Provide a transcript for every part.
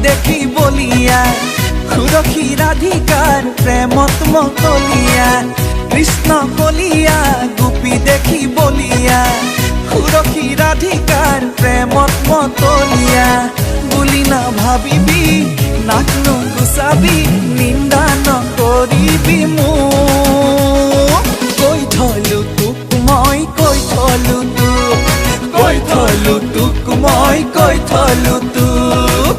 দেখি বলিয়া সুরক্ষী রাধিকার প্রেমত মতলিয়া কৃষ্ণ কলিয়া গোপী দেখি বলিয়া সুরক্ষী রাধিকার প্রেমত মতলিয়া বুলি না ভাবিবি নাক নুগুচাবি নিন্দা নকৰিবি মোক কৈ থলো তোক মই কৈ থলো তোক মই কৈ থলো তোক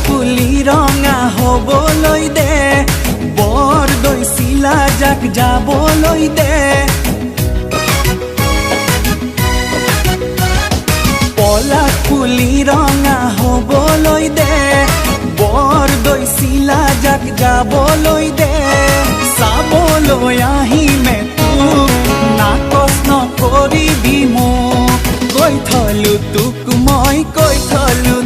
ফুলি ৰঙা হ'বলৈ দে বৰদৈ চিলা যাক যাবলৈ দে পলাক ফুলি ৰঙা হ'বলৈ দে বৰদৈ চিলা যাক যাবলৈ দে চাবলৈ আহিমে তোক নাকচ নকৰিবি মোক কৈ থলো তোক মই কৈ থলো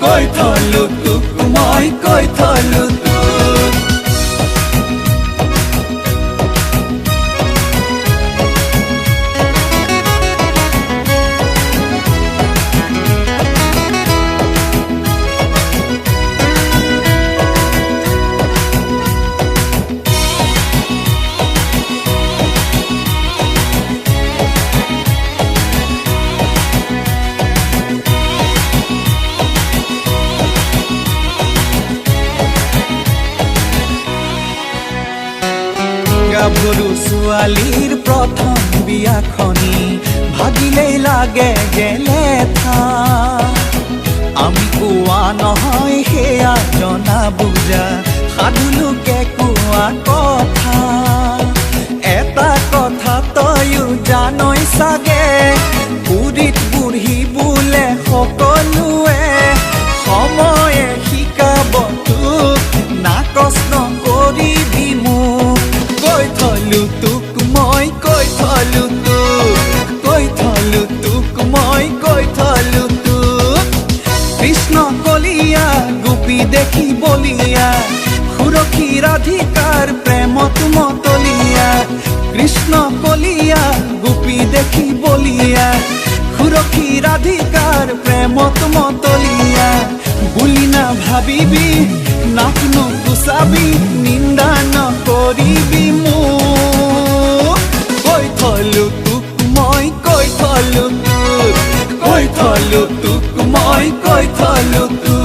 কৈ থলো তোক মই কৈ থলো তোক গাভৰু ছোৱালীৰ প্ৰথম বিয়াখনি ভাগিলেই লাগে গেলেথা আমি কোৱা নহয় সেয়া জনা বুজা সাধুলোকে কোৱা কথা এটা কথা তয়ো জানই চাগে বুঢ়ীত বুঢ়ী বোলে সকলোৱে সময়ে শিকাব তোক নাকচ নকৰিবি মোক কৈ থলো তোক মই কৈ থলো তোক মই কৈ থলো তোক কৃষ্ণ কলিয়া গোপী দেখি বলিয়া সুৰক্ষী ৰাধিকাৰ প্ৰেমত মতলিয়া কৃষ্ণ কলিয়া গোপী দেখি বলিয়া সুৰক্ষী ৰাধিকাৰ প্ৰেমত মতলিয়া বুলি না ভাবিবি নাক নুগুচাবি নিন্দা নকৰিবি মোক কৈ থলো তোক মই কৈ থলো তোক মই কৈ থলো তোক